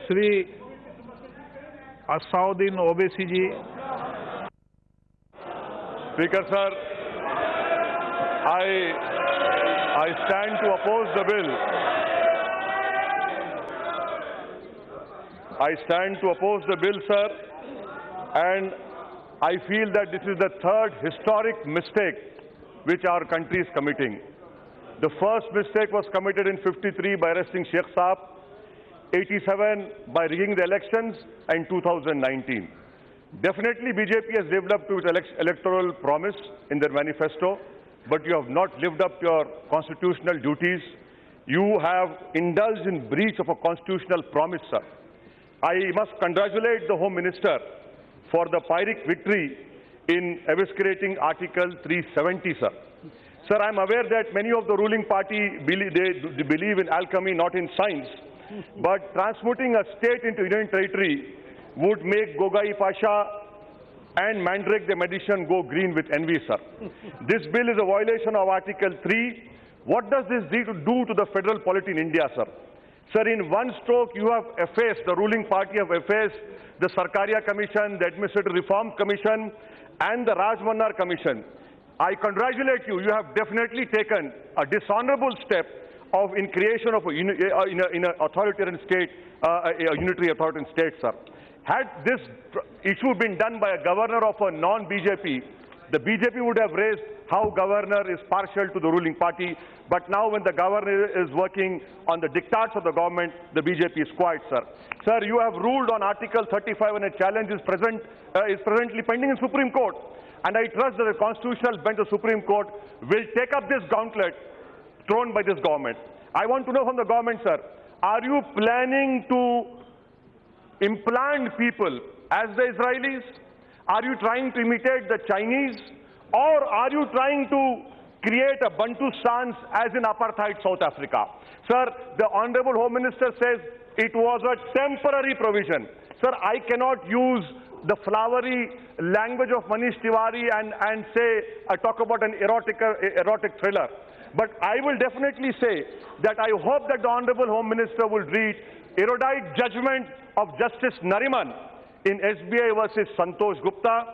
Shri Asauddin Owaisi ji. Speaker sir, I stand to oppose the bill. I stand to oppose the bill, sir, and I feel that this is the third historic mistake which our country is committing. The first mistake was committed in '53 by arresting Sheikh Saab, '87 by rigging the elections, and 2019. Definitely BJP has lived up to its electoral promise in their manifesto, but you have not lived up to your constitutional duties. You have indulged in breach of a constitutional promise, sir. I must congratulate the Home Minister for the Pyrrhic victory in eviscerating Article 370, sir. Sir, I am aware that many of the ruling party believe in alchemy, not in science. But transmuting a state into Union territory would make Gogai Pasha and Mandrake the magician go green with envy, sir. This bill is a violation of Article 3. What does this do to the federal polity in India, sir? Sir, in one stroke, you have effaced, the ruling party have effaced the Sarkaria Commission, the Administrative Reform Commission, and the Raj Mannar Commission. I congratulate you. You have definitely taken a dishonorable step in creation of in an authoritarian state, a unitary authoritarian state, sir. Had this issue been done by a governor of a non-BJP, the BJP would have raised how governor is partial to the ruling party. But now when the governor is working on the diktats of the government, the BJP is quiet, sir. Sir, you have ruled on Article 35 and a challenge is presently pending in Supreme Court. And I trust that the constitutional bench of the Supreme Court will take up this gauntlet thrown by this government. I want to know from the government, sir, are you planning to implant people as the Israelis? Are you trying to imitate the Chinese? Or are you trying to create a Bantu stance as in apartheid South Africa? Sir, the Honorable Home Minister says it was a temporary provision. Sir, I cannot use the flowery language of Manish Tiwari and say, talk about an erotic thriller. But I will definitely say that I hope that the Honorable Home Minister will read erudite judgment of Justice Nariman in SBI versus Santosh Gupta,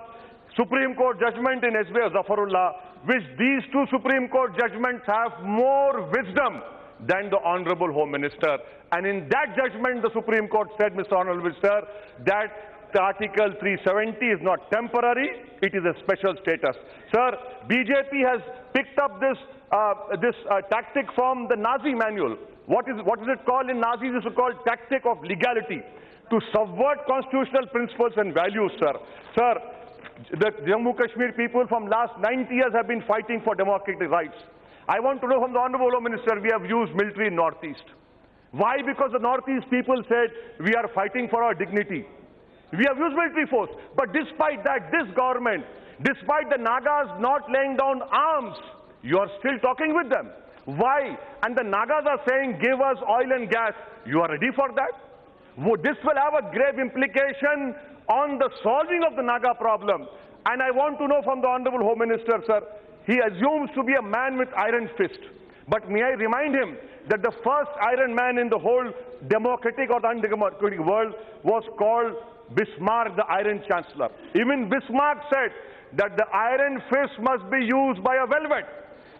Supreme Court judgment in SBI Zafarullah, which these two Supreme Court judgments have more wisdom than the Honorable Home Minister. And in that judgment, the Supreme Court said, Mr. Honorable Minister, that the Article 370 is not temporary, it is a special status. Sir, BJP has picked up this tactic from the Nazi manual. What is it called in Nazis? It is called tactic of legality, to subvert constitutional principles and values, sir. Sir, the Jammu Kashmir people from last 90 years have been fighting for democratic rights. I want to know from the Honorable Home Minister, we have used military in Northeast. Why? Because the Northeast people said, we are fighting for our dignity. We have used military force. But despite that, this government, despite the Nagas not laying down arms, you are still talking with them. Why? And the Nagas are saying, give us oil and gas. You are ready for that? This will have a grave implication on the solving of the Naga problem. And I want to know from the Honorable Home Minister, sir, he assumes to be a man with iron fist. But may I remind him that the first iron man in the whole democratic or undemocratic world was called Bismarck, the Iron Chancellor. Even Bismarck said that the iron fist must be used by a velvet.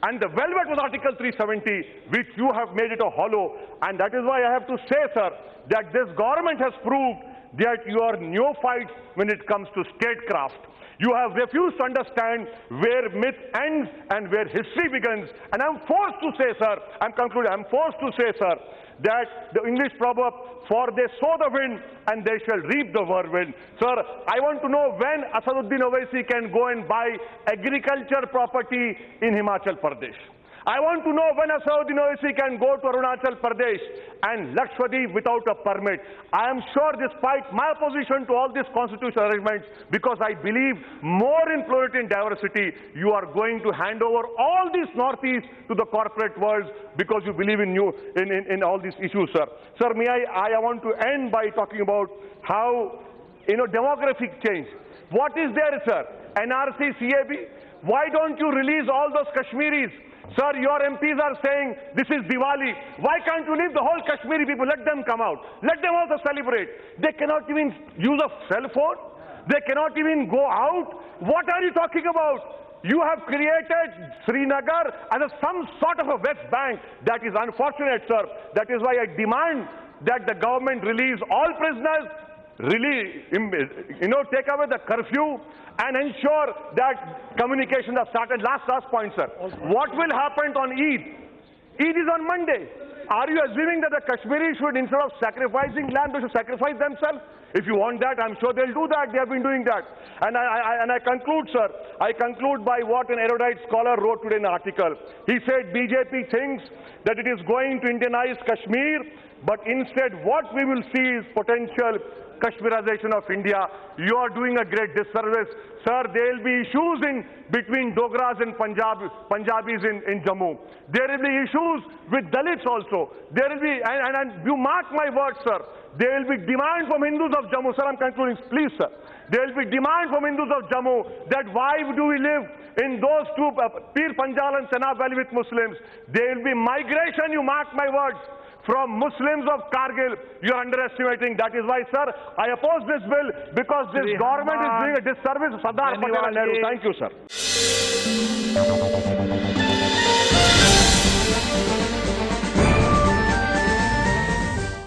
And the velvet was Article 370, which you have made it a hollow. And that is why I have to say, sir, that this government has proved that you are neophytes when it comes to statecraft. You have refused to understand where myth ends and where history begins. And I'm forced to say, sir, I'm concluding, I'm forced to say, sir, that the English proverb, for they sow the wind and they shall reap the whirlwind. Sir, I want to know when Asauddin Owaisi can go and buy agriculture property in Himachal Pradesh. I want to know when Asauddin Owaisi can go to Arunachal Pradesh and Lakshadweep without a permit. I am sure, despite my opposition to all these constitutional arrangements, because I believe more in plurality and diversity, you are going to hand over all these Northeast to the corporate world because you believe in all these issues, sir. Sir, I want to end by talking about how, demographic change. What is there, sir? NRC, CAB? Why don't you release all those Kashmiris Sir, your MPs are saying this is Diwali. Why can't you leave the whole Kashmiri people? Let them come out. Let them also celebrate. They cannot even use a cell phone. They cannot even go out. What are you talking about? You have created Srinagar as some sort of a West Bank. That is unfortunate, sir. That is why I demand that the government release all prisoners, take away the curfew and ensure that communications are started. Last point, sir. What will happen on Eid? Eid is on Monday. Are you assuming that the Kashmiris should, instead of sacrificing lamb, they should sacrifice themselves? If you want that, I'm sure they'll do that. They have been doing that. And I conclude, sir. I conclude by what an erudite scholar wrote today in an article. He said BJP thinks that it is going to Indianize Kashmir, but instead what we will see is potential Kashmirization of India. You are doing a great disservice. Sir, there will be issues between Dogras and Punjabis in Jammu. There will be issues with Dalits also. There will be, and you mark my words, sir, there will be demand from Hindus of Jammu. Sir, I'm concluding, please, sir. There will be demand from Hindus of Jammu that why do we live in those two, Pir Panjal and Chenab Valley with Muslims. There will be migration, you mark my words, from Muslims of Kargil. You are underestimating. That is why, sir, I oppose this bill because this government is doing a disservice to Sardar Patel and Nehru. Thank you, sir.